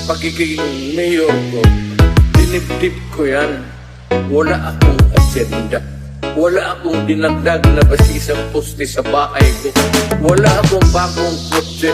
pagiging mayor ko. Dinip-dip ko yan. Wala akong agenda. Wala akong dinagdag na basisang poste sa bahay ko. Wala akong bagong kotse.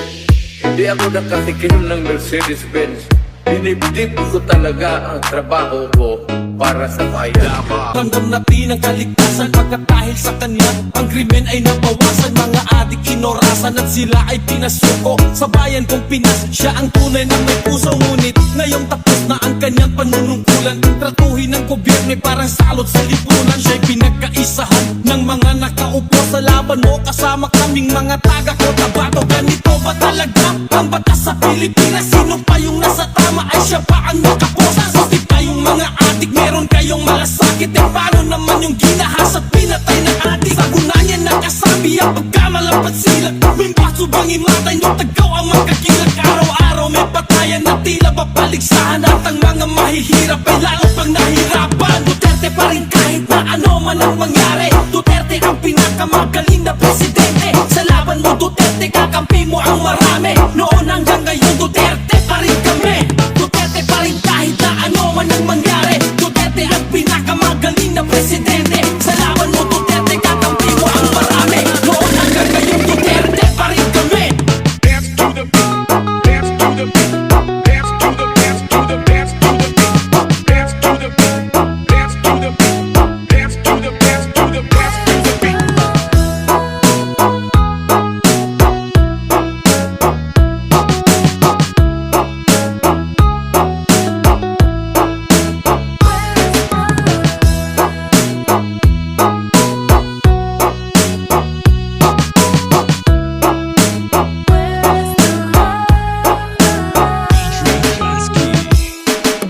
Hindi ako nakatikim ng Mercedes-Benz. Dinip-dip ko talaga ang trabaho ko para sa bayan. Ramdam natin ang kaligtasan pagkat dahil sa kanya ang krimen ay nabawasan. Mga adik kinorasan at sila ay pinasuko. Sa bayan kong Pinas, siya ang tunay na may puso. Ngunit ngayong tapos na ang kanyang panunungkulan. Tratuhin ng gobyerno parang salot sa lipunan. Siya'y pinagkaisahan ng mga nakaupo sa laban mo. Kasama kaming mga taga-Cotabato. Ganito ba talaga ang batas sa Pilipinas? Sino pa yung nasa tama ay siya pa ang nakaposa? Sakit kayong mga adik, meron kayong malasakit. E paano naman yung ginahas at pinatay ng adik? Sa gunanya nakasabi ang pagkamalapat silat. Mimbaso bang imatay nyo tagaw ang magkakilag? Araw-araw may patayan na tila babaligsahan. At ang mga mahihirap ay lalo pang nahirapan. Duterte pa rin kahit na ano man ang mangyari. Duterte ang pinakamagaling na presidente. Sa laban mo Duterte, kakampi mo ang marami. Noon hanggang ngayon Duterte pa rin kami. Duterte pa rin kahit na ano man ang mangyari. Duterte ang pinakamagaling na presidente. Sa laban mo Duterte, kakampi mo ang marami. Noon hanggang ngayon Duterte pa rin kami. Dance to the beat, dance to the beat, dance to the dance to the dance to the beat, dance to the beat, dance to the beat, dance to the dance to the dance to the beat.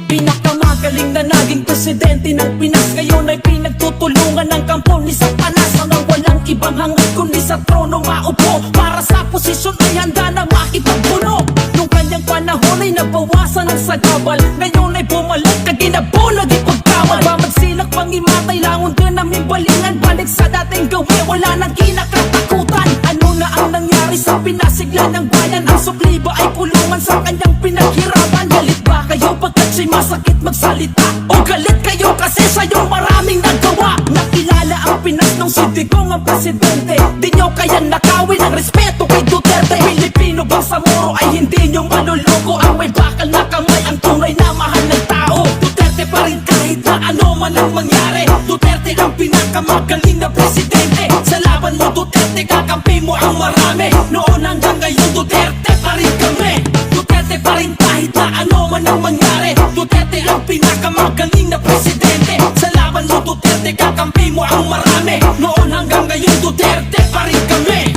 Pinakamagaling na naging presidente ng Pinas. Ngayon ay pinagtutulungan ng kampo ni Satanas. Ang walang ibang hangad kundi sa trono maupo. Para sa posisyon ay handa na makipagbuno. Nung kanyang panahon ay nabawasan ang sagabal. Ngayon ay bumalik na ginabunag ipagkawal. Ba magsilak pang imatay langon ka naming balingan. Balik sa dating gawi, wala nang kinakatakutan. Ano na ang nangyari sa pinasigla ng bayan? Ang sukli ba ay kulungan sa kanyang pinaghirapan? Galit ba kayo pagkat siya'y masakit magsalita? O galit kayo kasi sa'yo maraming nagawa? Nakilala ang Pinas nung si Digong ang presidente. Di nyo kaya nakawin ang respeto kay Duterte. Pilipino bang sa muro ay hindi nyo manuloko? Ang may bakal na kamay ang tunay na mahal ng tao. Duterte pa rin kahit na ano man ang mangyari. Duterte ang pinakamagaling na presidente. Sa laban mo Duterte, kakampi mo ang marami. Noon hanggang ngayon Duterte pa rin kami. Duterte pa rin kahit na ano man ang mangyari. Duterte ang pinakamagaling na presidente. Sa laban mo Duterte, kakampi mo ang marami. Noon hanggang ngayon Duterte pa rin kami.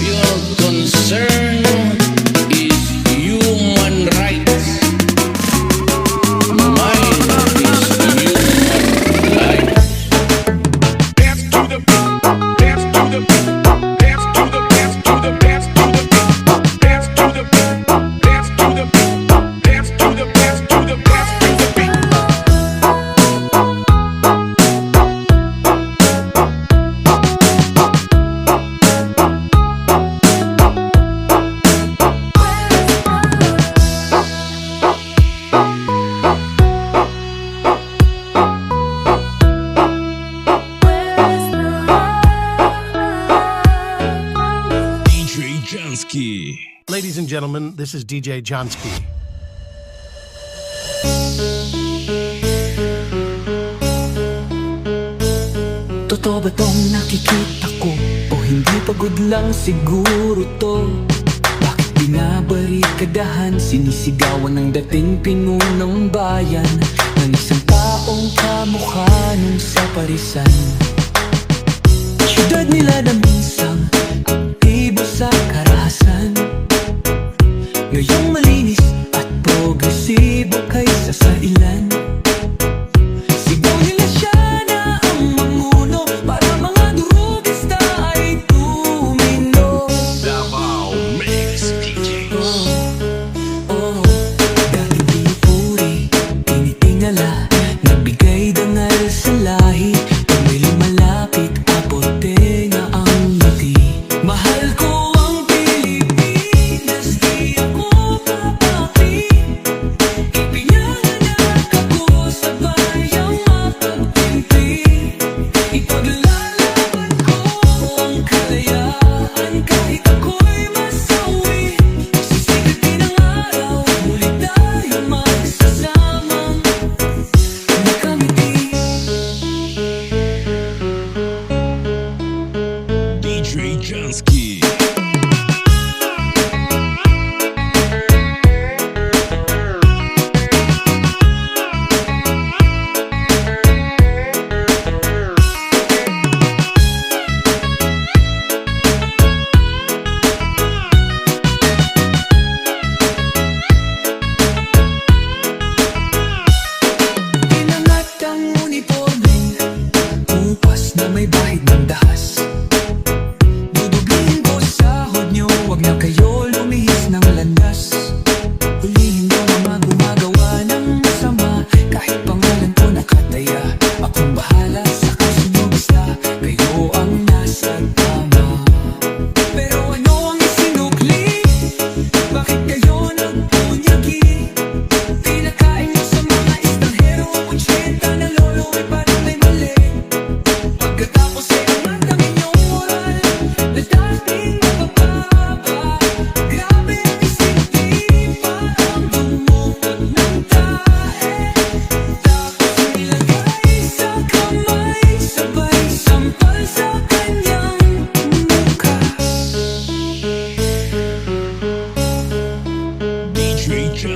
Your concern is human rights. Mine is human life. Dance to the beat, dance to the beat, dance to the dance to the dance to the beat, dance to the beat, dance to the beat, dance to the dance to the dance to the beat. DJ Jansky. Ladies and gentlemen, this is DJ Johnsky. Totoo ba tong nakikita ko? O hindi pagod lang siguro to? Bakit binabarikadahan? Sinisigawan ng dating pinunang bayan ng isang taong kamukha nung sa parisan. Syudad nila na minsang aktibo sa karahasan. Ngayong malinis at progresibo kaysa sa ilan. Sigaw nila siya na ang manguno para mga durugista ay tumino. Davao Mix DJ. Dati pinupuri, tinitingala, nagbigay dangal sa lahi. Pag may lumalapit, apote na ang ngiti.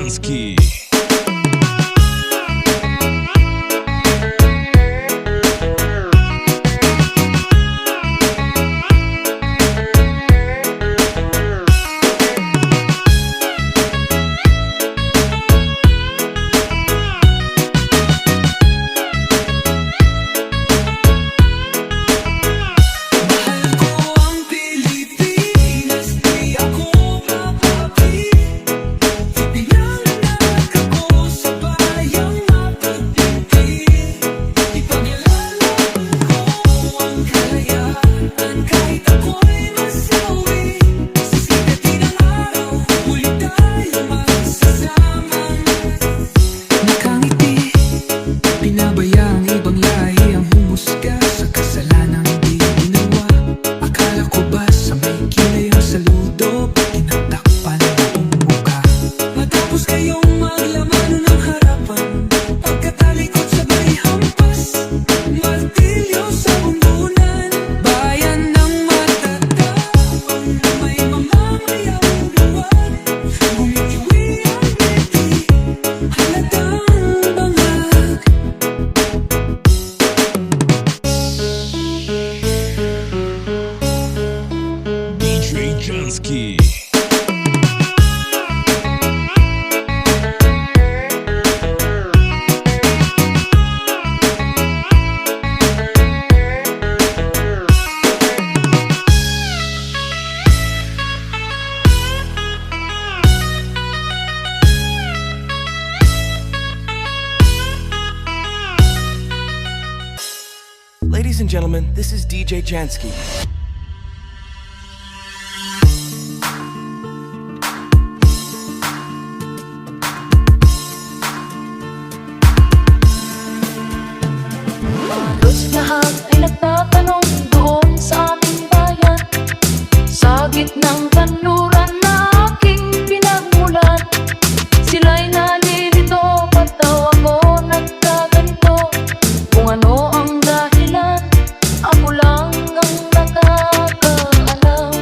Jansky. Pinabayang ibang lahi ang humusga sa kasalanang di ginawa. Akala ko ba sa may kilay ang saludo, tinatakpan ang mukha. Matapos kayong maglaman ng harapan, pagkatalikod sabay hampas, martilyo sa bundunan. Bayan ng matatapang na may mamamayang luwan, bumitiwi ang ngiti, halatang bangag. DJ Jansky. Ladies and gentlemen, this is DJ Jansky. Halos lahat ay nagtatanong doon sa aming bayan, sa gitnang kanluran na aking pinagmulan. Sila'y nalilito, ba't daw ako nagkaganito? Kung ano ang dahilan, ako lang ang nakakaalam.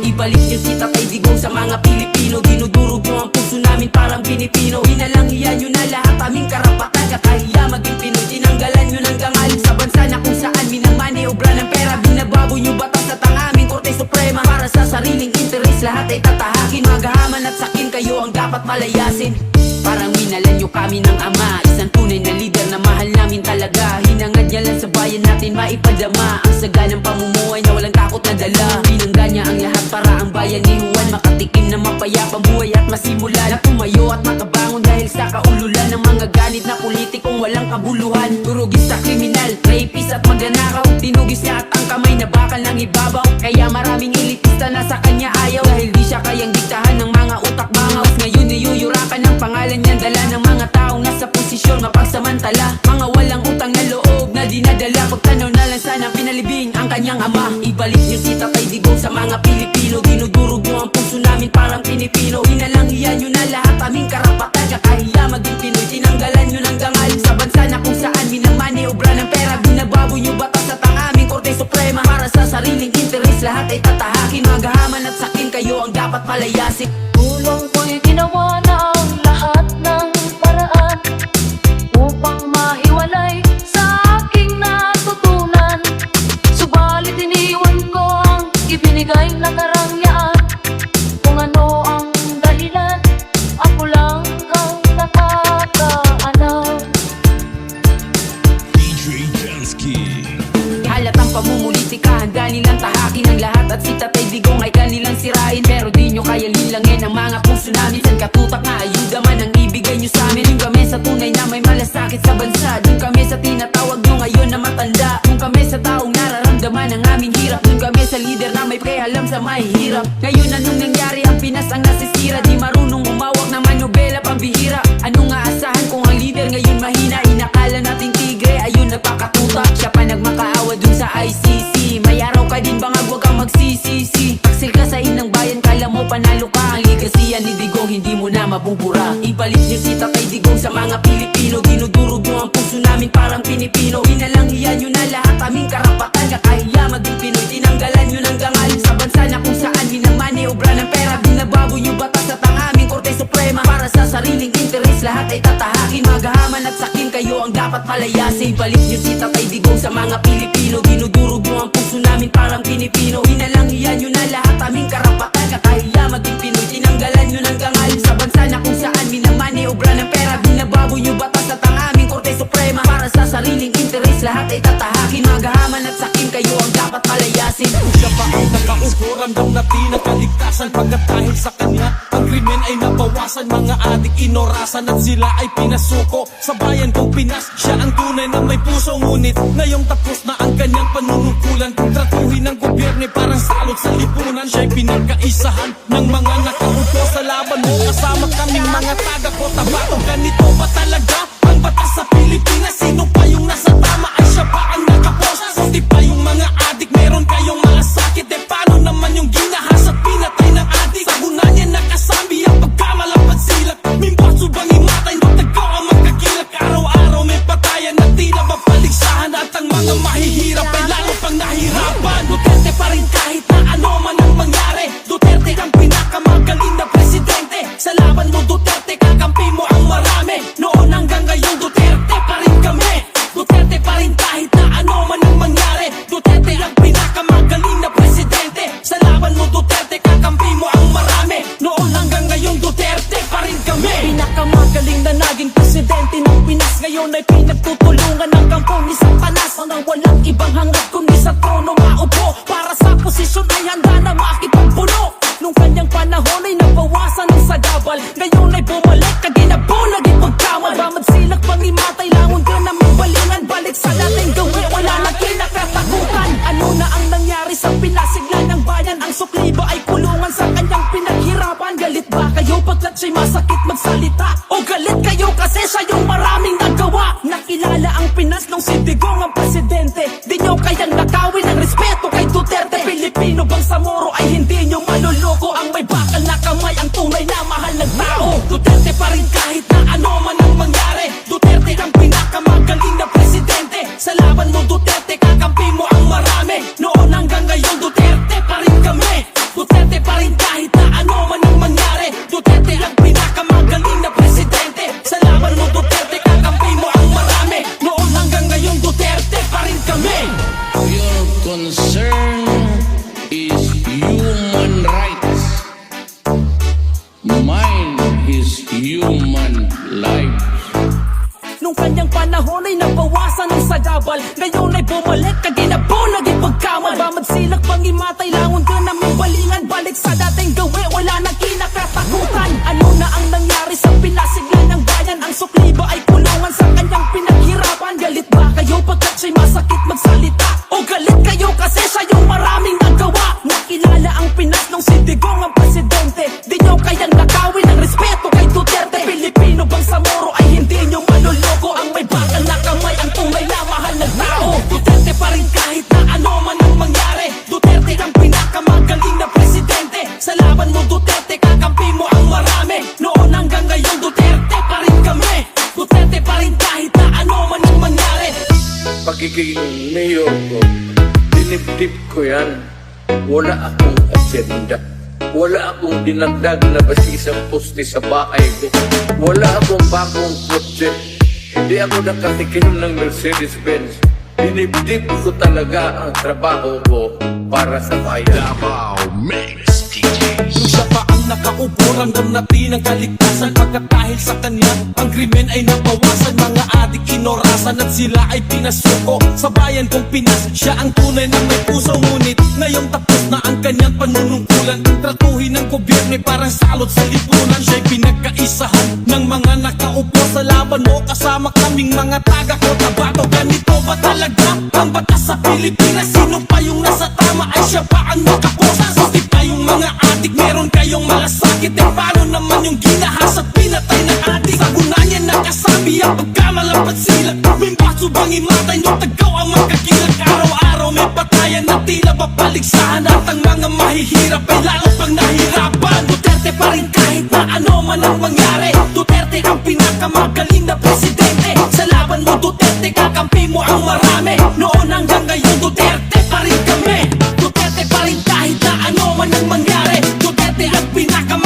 Ibalik niyo si Tatay Digong sa mga Pilipino. Dinudurog niyo ang puso namin parang Pinipino. Inalangian niyo na lahat aming karapatan. Kakahiya maging Pinoy, tinanggalan niyo ng gangal sa bansa na kung saan minamaniobra ng pera. Binabago niyo batas at ang aming Korte Suprema. Para sa sariling interes lahat ay tatahakin. Magahaman at sakin kayo ang dapat palayasin. Parang minalan niyo kami ng ama, isang tunay na leader na mahal namin talaga. Hinangad niya lang sa bayan natin maipadama ang saganang pamumuhay na walang takot na dala. Binangga niya ang lahat para ang bayan ni Juan makatikim na mapayapang buhay at masimula na tumayo at makabangon dahil sa kaululan ng mga ganit na politikong walang kabuluhan. Turugista, kriminal, rapist at magnanakaw, tinugis niya at ang kamay na bakal ng ibabaw. Kaya maraming elitista na sa kanya ayaw, dahil di siya kayang diktahan ng mga utak bangaws. Ngayon niyuyurakan ng pangalan niyan, dala ng mga taong nasa posisyon mapagsamantala. Mga walang utang na loob na dinadala, pagtanaw na lang sana pinalibing ang kanyang ama. Ibalik niyo si Tatay Digong sa mga Pilipino. Dinudurog niyo ang puso namin parang Pinipino. Inalangian niyo na lahat aming karapatan. Kakahiya maging Pinoy, tinanggalan niyo ng gangal sa bansa na kung saan minamaniobra ng pera. Binabago niyo batas at ang aming Korte Suprema. Para sa sariling interes lahat ay tatahakin. Magahaman at sakin kayo ang dapat palayasin. Tulong ko'y ginawa na ang lahat ng paraan upang mahiwalay sa aking natutunan. Subalit iniwan ko ang ibinigay na karangyaan. Kung ano ang dahilan, ako lang ang nakakaalam. DJ Jansky. Halatang pamumulitika, handa nilang tahakin ang lahat at si Tatay Digong ay kanilang sirain. Pero di nyo kaya linlangin ang mga puso namin. San katutak na ayuda man ang ibigay nyo sa amin. Yung kami sa tunay na may malasakit sa bansa. Yung kami sa tinatawag nyo ngayon na matanda. Yung kami sa taong nararamdaman ang aming hirap. Yung kami sa leader na may pakialam sa mahihirap. Ngayon anong nangyari, ang Pinas ang nasisira. Di marunong humawak ng manobela pambihira. Anong aasahan kung ang leader ngayon mahina? Inakala nating tigre, ayun nagpakatuta. Siya pa nagmakaawa dun sa ICC. May araw ka din bangag, wag kang magsisisi. Taksil ka sa inang bayan, kala mo panalo ka. Ang ligasiyan ni Digong hindi mo na mabubura. Ibalik niyo si Tatay Digong sa mga Pilipino. Dinudurog niyo ang puso namin parang Pinipino. Inalangian niyo na lahat aming karapatan. Kakahiya maging Pinoy, tinanggalan niyo ng gangal sa bansa na kung saan minamaniobra ng pera. Binabago yung batas at ang aming Korte Suprema. Para sa sariling interes lahat ay tatahakin. Magahaman at sakin kayo ang dapat palayasin. Balik nyo si Tatay Digong sa mga Pilipino. Dinudurog nyo ang puso namin parang Pinipino. Inalangian nyo na lahat aming karapatan. Kakahiya maging Pinoy, tinanggalan nyo ng kangal sa bansa na kung saan minamani obra ng pera. Binabago nyo batas at ang aming Korte Suprema. Para sa sariling interes lahat ay tatahakin. Magahaman at sakin kayo ang dapat palayasin. Siya pa ang nakaupo, ramdam na pinakaligtasan. Pagkat dahil sa kanya, ang krimen ay nabawasan. Mga adik inorasan at sila ay pinasuko. Sa bayan kong Pinas, siya ang tunay na may puso. Ngunit ngayong tapos na ang kanyang panunungkulan. Tratuhin ng gobyerno parang salot sa lipunan. Siya'y pinagkaisahan ng mga nakaupo sa laban mo. Kasama kaming mga taga Kota Bato. Ganito ba talaga ang batas sa Pilipinas? Sino pa yung nasa tama ay siya pa ang nakapos? Kundi pa yung mga adik, meron kayong malasakit. E paano naman yung ginahas at pinatay ng adik? Sa niya nakasabi ang pagkamalapad silak. Mimbaso bang imatay, matagaw ang magkagilak. Araw-araw may patayan na tila mapaligsahan. At ang mga mahihirap ay lalo pang nahirapan. Duterte pa rin kahit na ano man ang mangyari. Duterte ang pinakamagaling na presidente. Sa laban mo Duterte, kakampi mo ang marami. Noon hanggang ngayon Duterte pa rin kami. Duterte pa rin kahit na ano man ang mangyari. Duterte ang pinakamagaling na presidente. Sa laban mo Duterte, kakampi mo ang marami. Noon hanggang ngayon Duterte pa rin kami. Pinakamagaling na naging presidente ng Pinas. Ngayon ay pinagtutulungan ng kampong ni Satanas. Mga walang ibang hangad kundi sa trono maupo. Para sa posisyon ay handa na makipagpuno. Nung kanyang panahon ay nabawasan ng sagabal. Ngayon ay bumalik kaginabo, naging pagkamal. Bamad silak pangimatay, langon ka na may balingan. Balik sa dating gawin, wala na kinakatakutan. Ano na ang nangyari sa pinasigla ng bayan? Ang sukli ba ay kulungan sa kanyang pinaghirapan? Galit ba kayo pagkat siya'y masakit magsalita? O galit kayo kasi siya yung maraming nagawa? Nakilala ang Pinas nung si Digong ang presidente. Di nyo kayang nakawin ang respeto kay Duterte. Pilipino bang sa Moro ay hindi nyo maluloko? Ang may bakal na kamay, ang tunay na mahal ng tao. Duterte pa rin kahit na ano man ang mangyari. Duterte ang pinakamagaling na presidente. Sa laban mo Duterte, kakampi mo ang marami. Noon hanggang ngayon Duterte pa rin kami. Duterte pa rin kahit na ano man ang mangyari. Duterte ang pinakamagaling na presidente. Sa laban mo Duterte, kakampi mo ang marami. Noon hanggang ngayon Duterte pa rin kami. Your concern is human rights. Mine is human lives. Nung kanyang panahon ay nabawasan ng sagabal. Ngayon ay bumalik kaginabo, naging pagkamal. Bamad silak pangimatay, langon ka na may balingan. Balik sa dating gawi, wala na kinakatakutan. Ano na ang nangyari sa pinasigla ng bayan? Ang sukli ba ay kulungan sa kanyang pinaghirapan? Galit ba kayo pagkat siya'y masakit magsalita? O galit kayo kasi siya yung maraming nagawa? Nakilala ang Pinas nung si Digong ang presidente. Di nyo kayang nakawin ang respeto kay Duterte. Pilipino bang sa Moro ay hindi nyo maluloko? Ang may bakal na kamay, ang tunay na mahal ng tao. Duterte pa rin kahit na ano man ang mangyari. Duterte ang pinakamagaling na presidente. Sa laban mo Duterte, kakampi mo ang marami. Noon hanggang ngayon Duterte pa rin kami. Duterte pa rin kahit na ano man ang mangyari. Pagiging mayor ko, dinibdib ko yan. Wala akong agenda. Wala akong dinagdag na basisang poste sa bahay ko. Wala akong bagong kotse. Hindi ako nakatikim ng Mercedes-Benz. Dinibdib ko talaga ang trabaho ko para sa bayan. Davao Mix DJs. Nung siya pa ang nakaupo, ramdam na pinagkaligtasan. Pagkat dahil sa kanya, ang krimen ay nabawasan. Mga adik inorasan at sila ay pinasuko. Sa bayan kong Pinas, siya ang tunay na may puso. Ngunit ngayong tapos na ang kanyang panunungkulan. Tratuhin ng gobyerno parang salot sa lipunan. Siya'y pinagkaisahan ng mga nakaupo sa laban mo. Kasama kaming mga taga Kota Bato. Ganito ba talaga ang batas sa Pilipinas? Sino pa yung nasa tama ay siya pa ang nakaposa? Suti pa yung mga adik, meron kayong malasakit. E paano naman yung ginahas at pinatay ng adik? Sa niya nakasabi ang pagkamalapad silak. Mimbaso bang imatay, no tagaw ang magkagilak. Araw-araw may patayan na tila mapaligsahan. At ang mga mahihirap ay lalo pang nahirapan. Duterte pa rin kahit na ano man ang mangyari. Duterte ang pinakamagaling na presidente. Sa laban mo Duterte, kakampi mo ang marami. Noon hanggang ngayon Duterte pa rin kami. Duterte pa rin kahit na ano man ang mangyari. Duterte ang pinakamagaling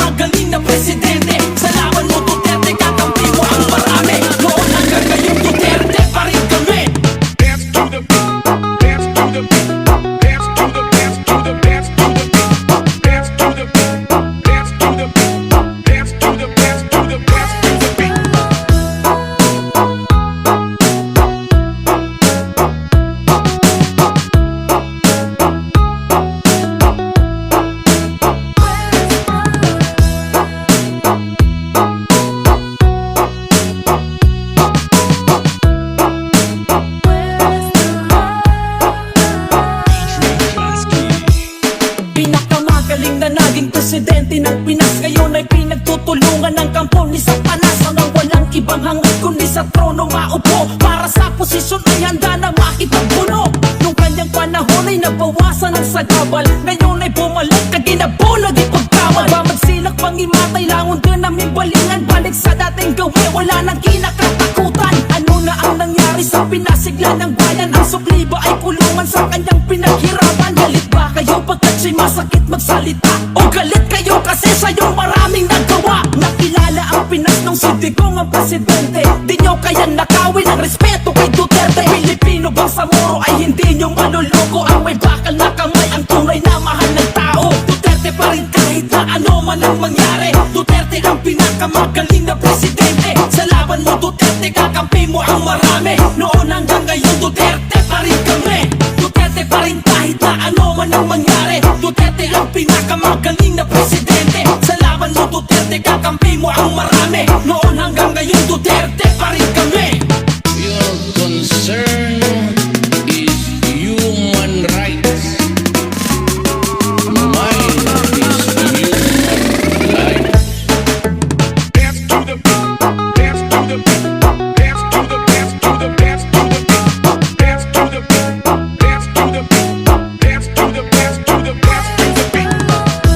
presidente ng Pinas Ngayon ay pinagtutulungan ng kampo ni Satanas Hanggang walang ibang hangad kundi sa trono maupo Para sa posisyon ay handa na makipagbuno Nung kanyang panahon ay nabawasan ang sagabal Ngayon ay bumalik na ginabulag ipagkawal Ba magsilak pangimatay langon din namin balingan Balik sa dating gawin wala nang kinakatakutan Ano na ang nangyari sa pinasigla ng bayan Ang sukli ba ay kulungan sa kanyang pinaghirapan Galit ba kayo pagkat siya'y masakit magsalita O galit kayo kasi sa'yo maraming nagawa Nakilala ang Pinas nung si Digong ang presidente Di nyo kaya nakawin ang respeto kay Duterte Pilipino bang sa moro ay hindi nyo maluloko Ang may bakal na kamay ang tunay na mahal ng tao Duterte pa rin kahit na ano man ang mangyari Duterte ang pinakamagaling na presidente Sa laban mo Duterte kakampi mo ang marami Noon hanggang ngayon Duterte pa rin kami Duterte pa rin kahit na ano man ang mangyari Duterte ang pinakamagaling na presidente Sa laban mo Duterte kakampi mo ang marami Noon hanggang ngayon Duterte pa rin kami Your concern is human rights. Mine is human life. Dance to the beat. Dance to the beat. Dance to the dance to the dance to the beat. Dance to the beat. Dance to the beat. Dance to the dance to the dance to the beat.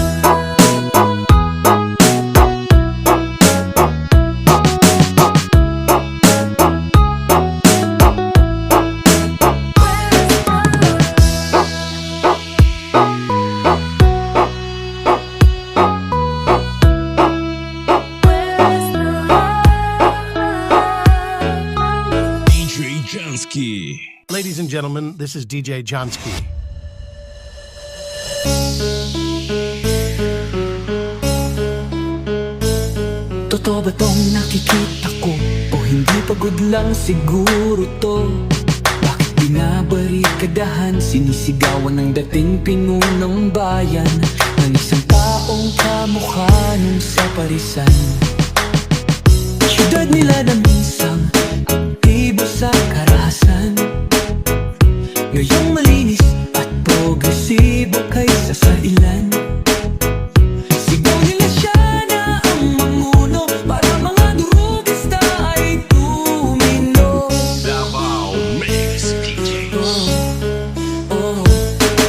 DJ Jansky. Ladies and gentlemen, this is DJ Johnsky. Totoo ba tong nakikita ko? O hindi pagod lang siguro to? Bakit binabarikadahan? Sinisigawan ng dating pinunong bayan Ng isang taong kamukha nung sa parisan Syudad nila na minsang aktibo sa karahasan Ngayong malinis at progresibo kaysa sa ilan Sigaw nila siya na ang mamuno Para mga durugista ay tumino Davao Mix DJs. Oh,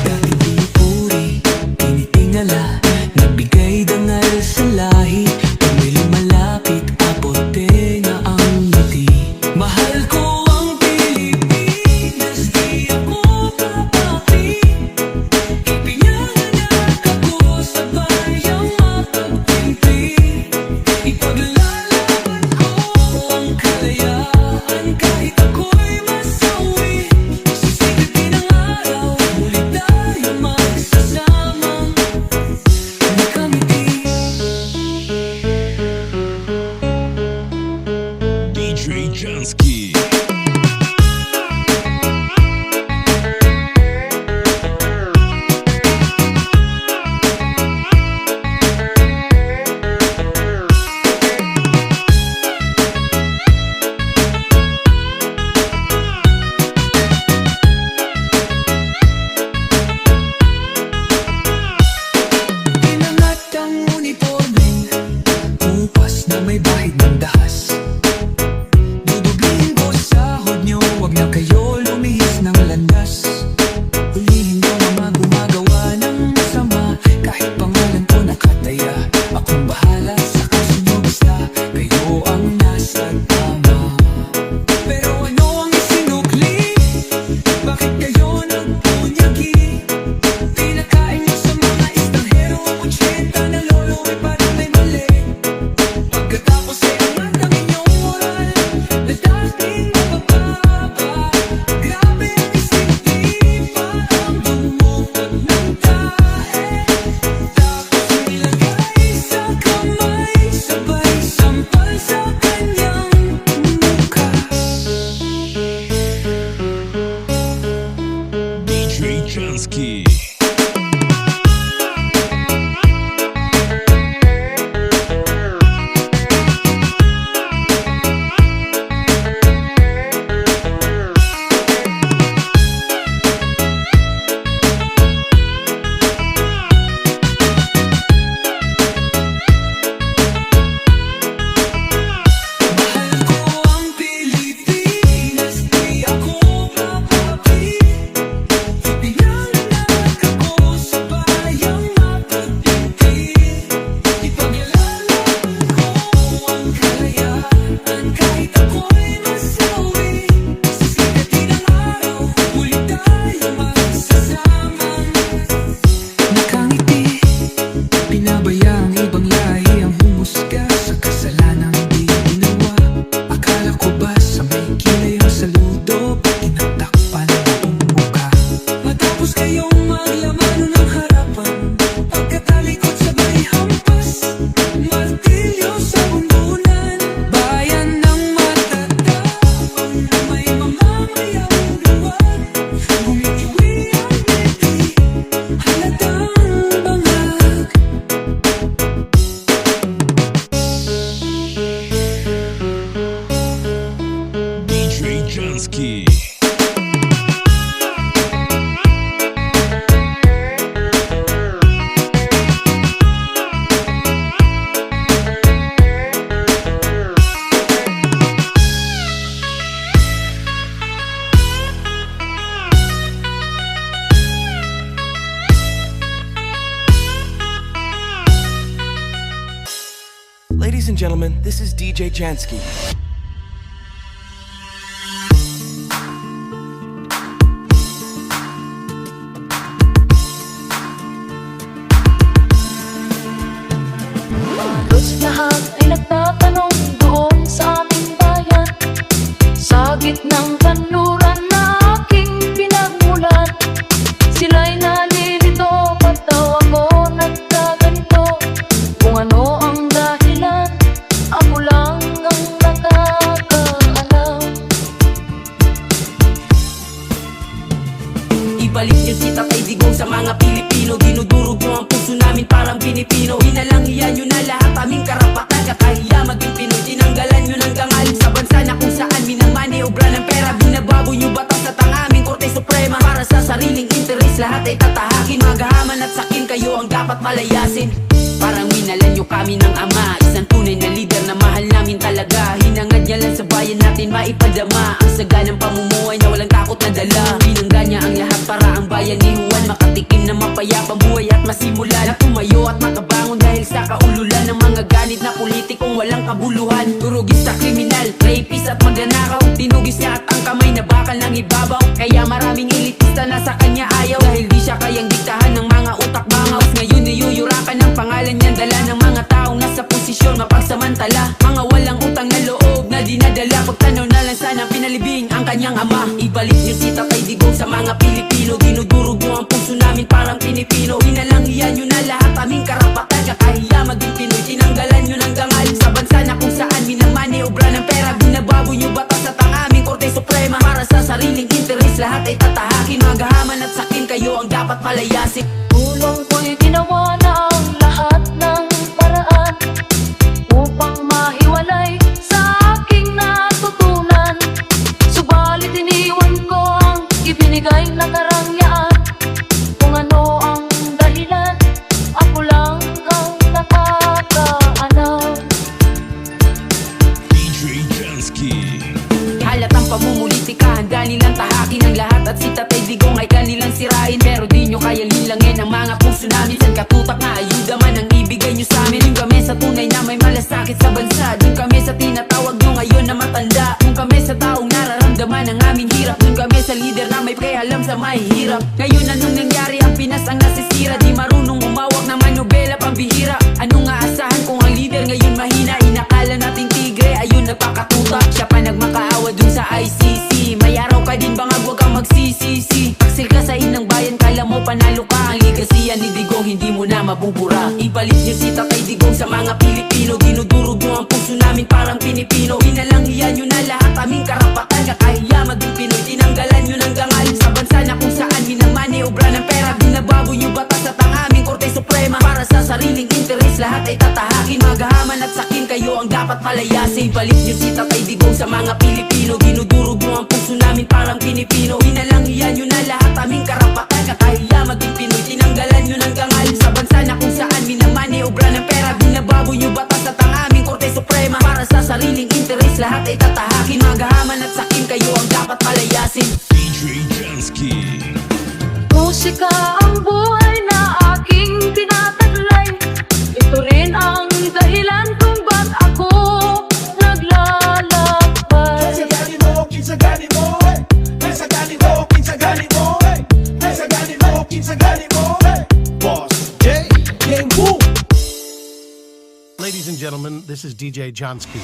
dati pinupuri, tinitingala Nagbigay dangal sa lahi Pag may lumalapit, apote na ang ngiti Ladies and gentlemen, this is DJ Jansky. Halos lahat ay nagtatanong doon sa aming bayan, sa gitnang kanluran na aking pinagmulan. Sila'y nalilito, ba't daw ako nagkaganito? Kung ano ang dahilan, ako lang ang nakakaalam. Ibalik niyo si Tatay Digong sa mga Pilipino. Dinudurog niyo ang puso namin parang Pinipino. Inalangian niyo na lahat aming karapatan. Kakahiya maging Pinoy, tinanggalan niyo ng gangal sa bansa na kung saan minamaniobra ng pera. Binabago niyo batas at ang aming Korte Suprema. Para sa sariling interes lahat ay tatahakin. Magahaman at sakin kayo ang dapat palayasin. Parang minalan niyo kami ng ama, isang tunay na leader na mahal namin talaga. Hinangad niya lang sa bayan natin maipadama ang saganang pamumuhay na walang takot na dala. Binangga niya ang lahat para ang bayan ni Juan makatikim na mapayapang buhay at masimula na tumayo at makabangon dahil sa kaululan ng mga ganit na politikong walang kabuluhan. Turugista, kriminal, rapist at magnanakaw. Tinugis niya at ang kamay na bakal ng ibabaw. Kaya maraming elitista na sa kanya ayaw, dahil di siya kayang diktahan ng mga utak bangaws. Ngayon niyuyurakan ng pangalan niyan, dala ng mga taong nasa posisyon mapagsamantala. Mga walang utang na loob na dinadala. Pagtanaw na lang sana pinalibing ang kanyang ama. Ibalik niyo si Tatay Digong sa mga Pilipino. Dinudurog niyo ang puso namin parang Pinipino. Inalangian niyo na lahat aming karapatan. Kakahiya maging Pinoy, tinanggalan niyo ng gangal sa bansa na kung saan minamaniobra ng pera. Binabago niyo batas at ang aming Korte Suprema. Para sa sariling interes lahat ay tatahakin. Magahaman at sakin kayo ang dapat palayasin. Tulong ko'y ginawa na ang lahat ng paraan upang mahiwalay sa aking natutunan. Subalit iniwan ko ang ibinigay na karangyaan. Kung ano ang dahilan, ako lang ang nakakaalam. DJ Jansky. Halatang pamumulitika, handa nilang tahakin ang lahat. At si Tatay Digong ay kanilang sirain. Pero di nyo kaya lilangin ang mga puso namin. San katutak na ayuda man ang ibigay nyo sa amin. Yung kami sa tunay na may malasakit sa bansa. Yung kami sa tinatawag nyo ngayon na matanda. Yung kami sa taong nararamdaman ang aming hirap. Yung kami sa leader na may pakialam sa mahihirap. Ngayon anong nangyari, ang Pinas ang nasisira. Di marunong umawak na manobela pambihira. Anong aasahan kung ang leader ngayon mahina? Inakala nating tigre, ayun nagpakatutak. Siya pa nagmakaawa dun sa ICC. May araw ka din bangag, wag kang magsisisi. Taksil ka sa inang bayan, kala mo panalo ka. Ang ligasiyan ni Digong hindi mo na mabubura. Ipalit niyo si Tatay Digong sa mga Pilipino. Dinudurog niyo ang puso namin parang Pinipino. Inalangian niyo na lahat aming karapatan. Kakahiya maging Pinoy, tinanggalan niyo ng gangal sa bansa na kung saan minamaniobra ng pera. Binabago niyo batas at ang aming Korte Suprema. Para sa sariling interes lahat ay tatahakin. Magahaman at sakin kayo ang dapat palayasin. Ipalit niyo si Tatay Digong sa mga Pilipino. Dinudurog niyo ang puso namin parang Pinipino. Inalangian niyo na lahat aming karapatan. Kakahiya maging Pinoy, tinanggalan niyo ng gangal sa bansa na kung saan minamaniobra ng pera. Binabago niyo batas at ang aming Korte Suprema. Para sa sariling interes lahat ay tatahakin. Magahaman at sakin kayo ang dapat palayasin. DJ Jansky. Musika ang buhay na aking tinataglay. Ito rin ang dahilan kung ba't ako naglalakbay. Ladies and gentlemen, this is DJ Jansky.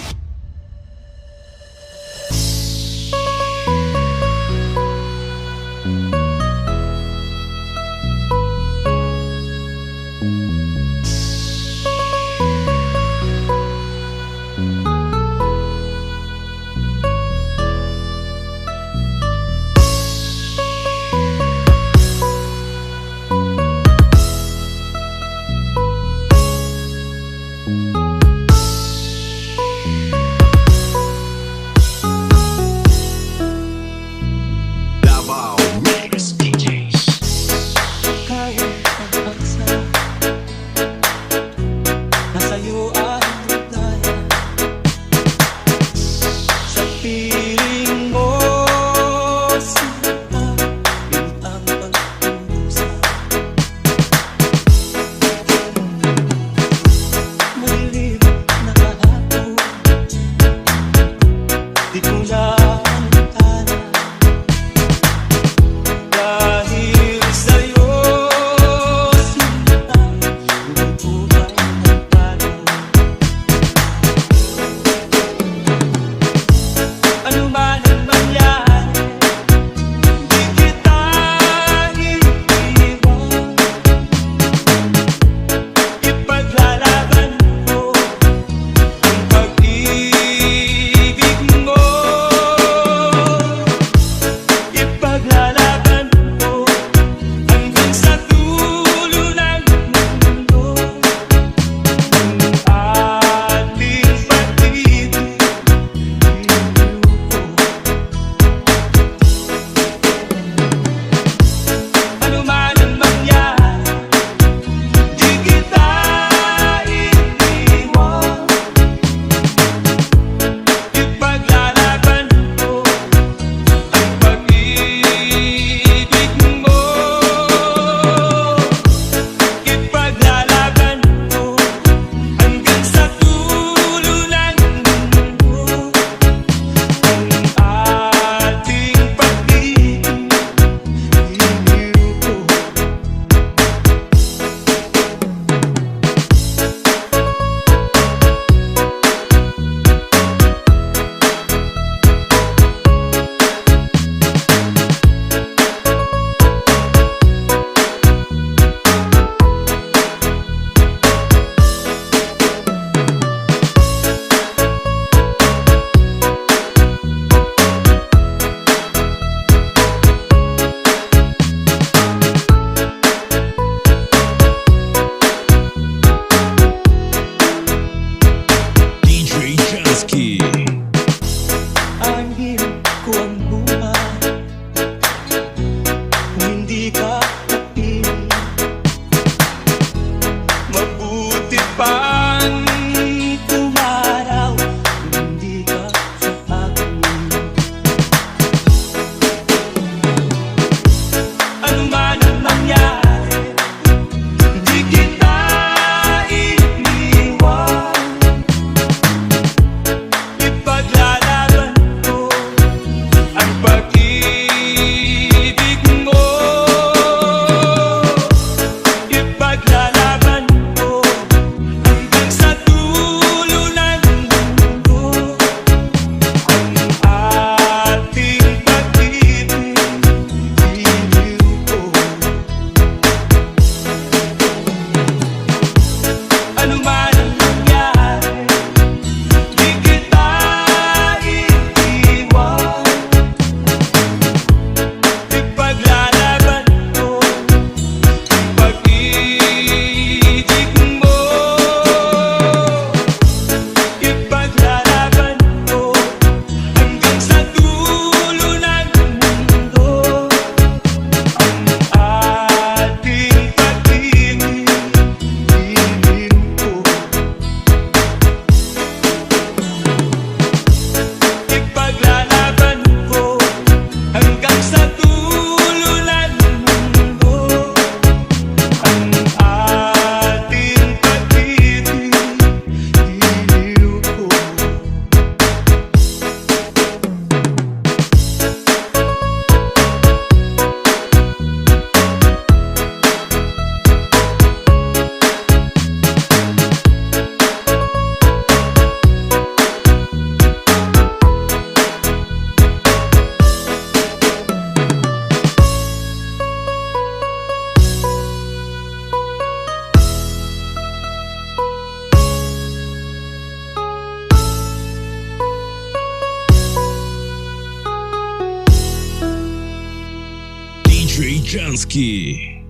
Jansky.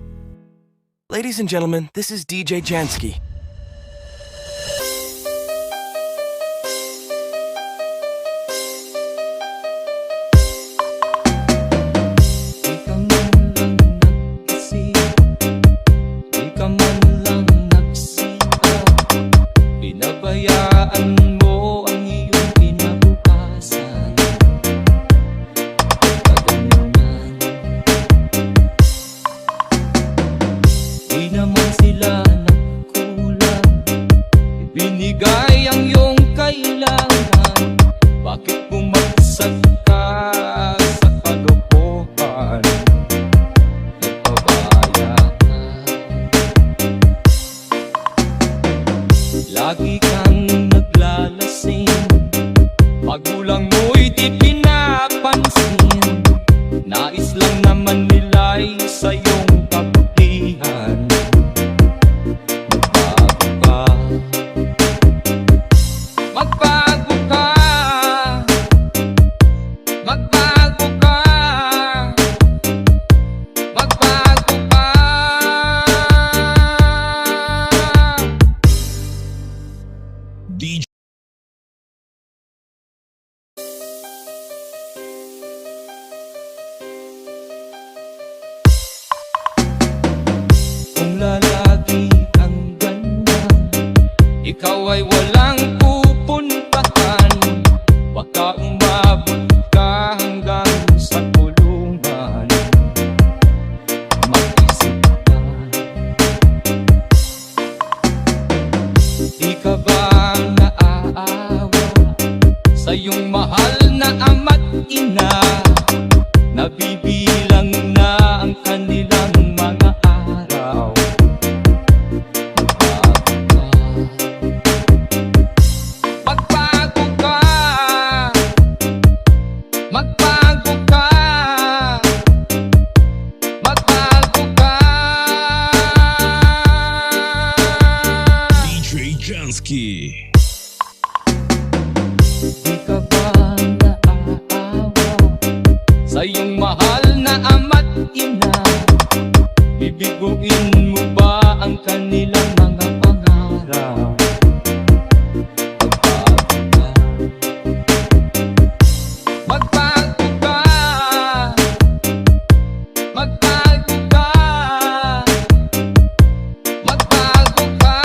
Ladies and gentlemen, this is DJ Jansky. Di ka man lang nag-isip, di ka man lang nagsikap, pinabayaan mo ang iyong kinabukasan. Kaganyan, di naman sila nagkulang, ibinigay ang iyong kailangan. Bakit bumagsak ka sa kalokohan? Nagpabaya ka, lagi kang naglalasing, magulang mo'y di pinapansin. Nais lang naman nila'y sa iyong kabutihan. Magbago ka, magbago ka, magbago ka, magbago ka. DJ Kung lalagi kang ganyan, ikaw ay walang pupuntahan. Baka umabot ka hanggang sa kulungan. Mag-isip ka, di ka ba naaawa sa iyong mahal na ama't ina? Nabibilang na ang kanilang mga araw. Magbago ka, magbago ka, magbago ka. DJ Jansky. Di ka ba naaawa sa iyong mahal na ama't ina? Bibiguin mo ba ang kanilang mga pangarap? Magbago ka, magbago ka, magbago ka.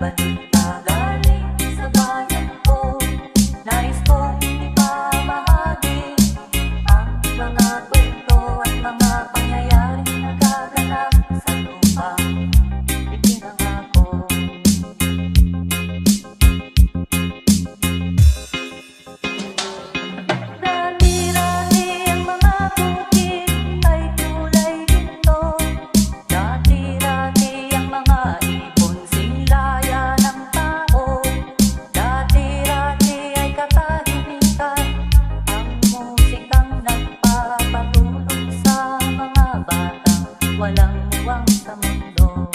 balita galing sa bayan ko. Nais kong ipamahagi ang mga kwento at mga pangyayaring nagaganap sa lupang ipinangako. Dati-dati ang mga bukid ay kulay ginto. Dati-dati ang mga ibon singlaya ng tao. Dati-dati ay katahimikan ang musikang nagpapatulog sa mga batang walang muwang sa mundo.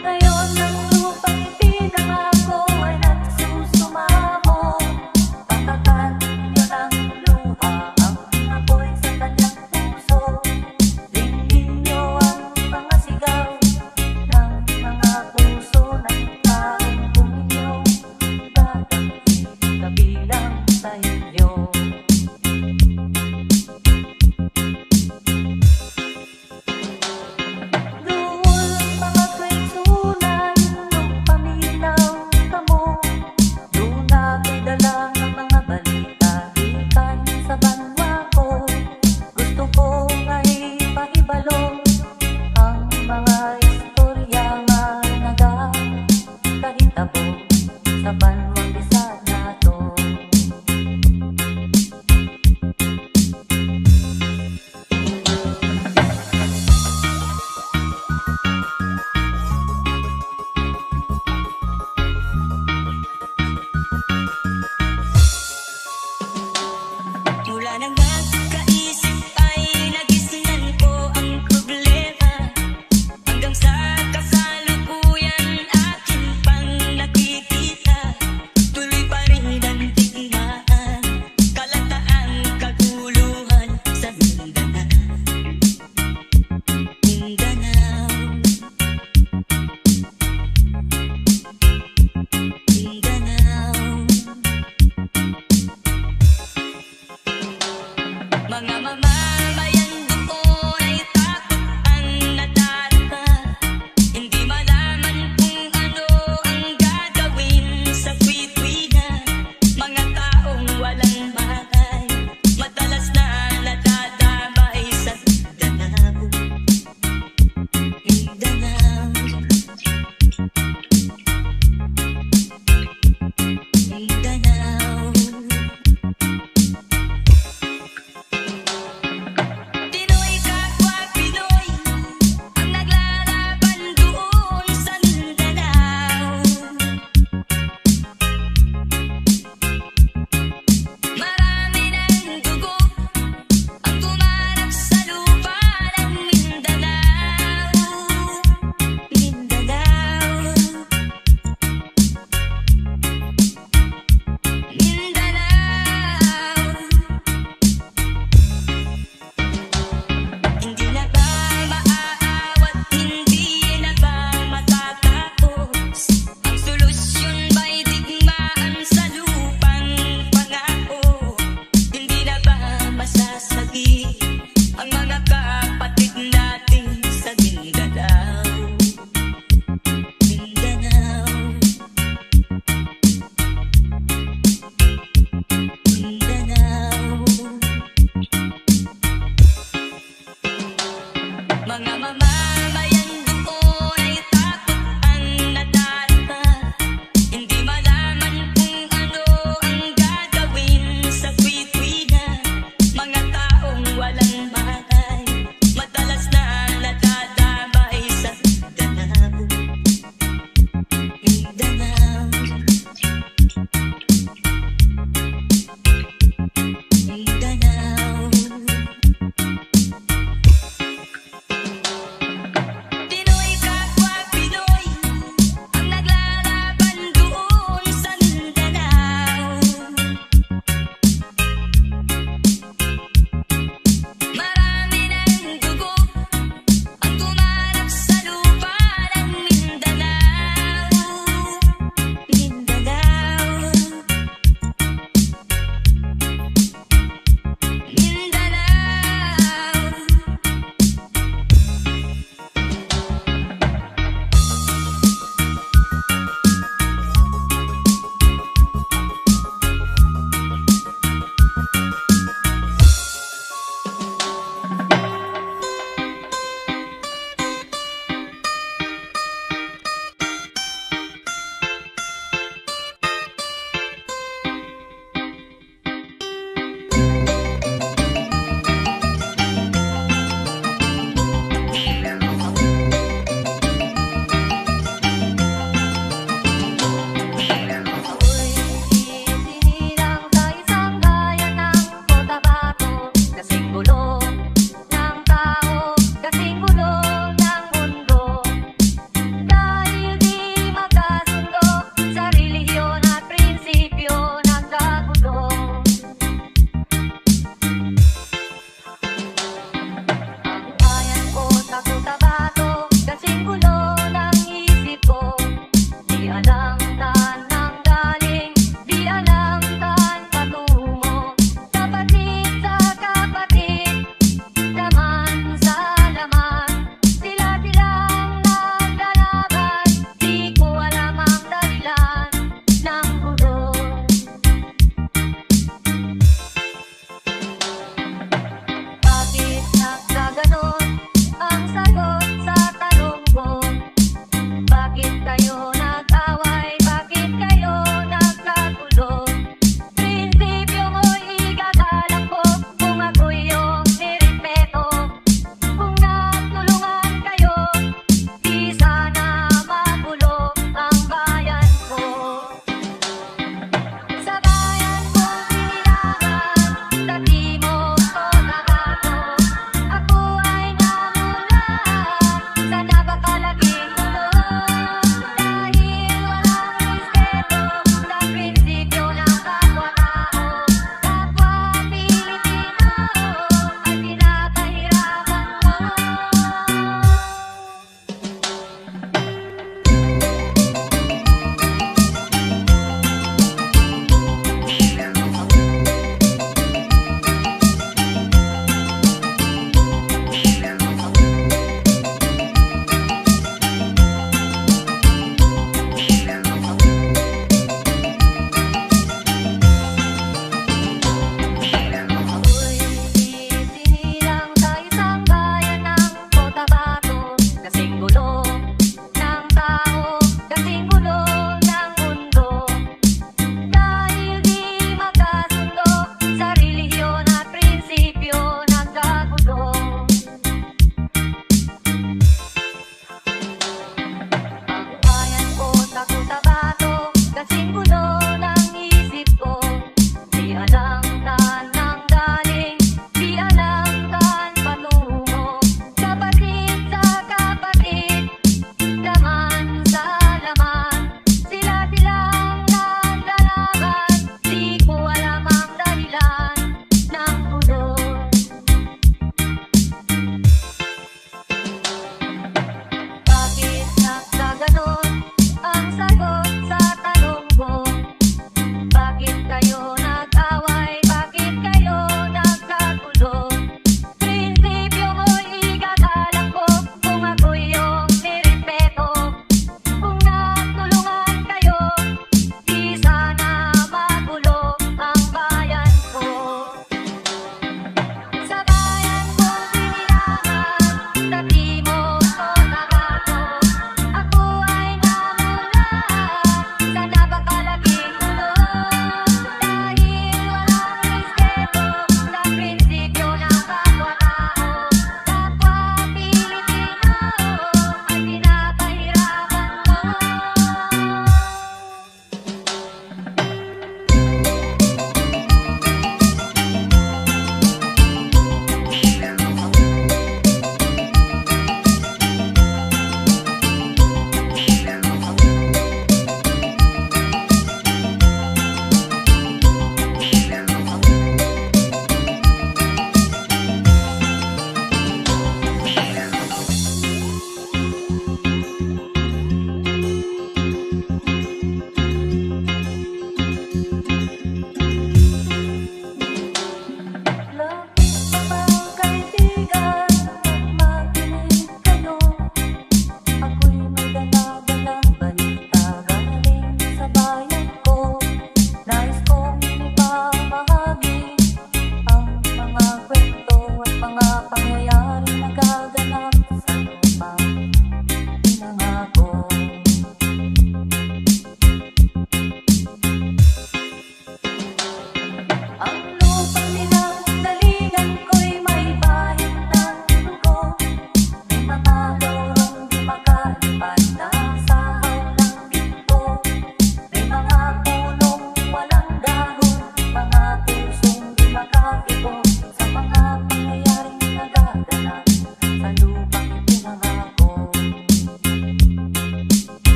Ngayon ang lupang ipinangako ay nagsusumamo. Patakan niyo ng luha ang apoy sa kanyang puso. Dinggin niyo ang mga sigaw ng mga puso ng taong kung inyong gagawin kabilang sa inyo. Doon mga kwentuhan nung paminaw kamo. Doon ako'y dala ng mga balita ikan sa banwa ko. Gusto ko nga'y paibalo ang mga istorya nga nagkahitabo sa banwang bisa nato. Mula nang nagkaisip ay nagisnan ko ang problema. Hanggang sa kasalukuyan akin pang nakikita. Tuloy pa rin ang digmaan, kalataang kaguluhan sa Mindanao. Mindanao, Mindanao. Mga mamamayan doon ay takot ang nadarama. Hindi malaman kung ano ang gagawin sa tuwi-tuwi na. Mga taong walang makay, madalas na nadadamay sa Mindanao. Mindanao, Mindanao. Pinoy kapwa Pinoy ang naglalaban doon sa Mindanao. Marami ng dugo ang tumarap sa lupa ng Mindanao. Mindanao, Mindanao. Hindi na ba maaawat, hindi na ba matatapos? Ang solusyon ba'y digmaan sa lupang pangako? Hindi na ba masasagi ang mga kapatid natin sa Mindanao? Mindanao, Mindanao. Mga mama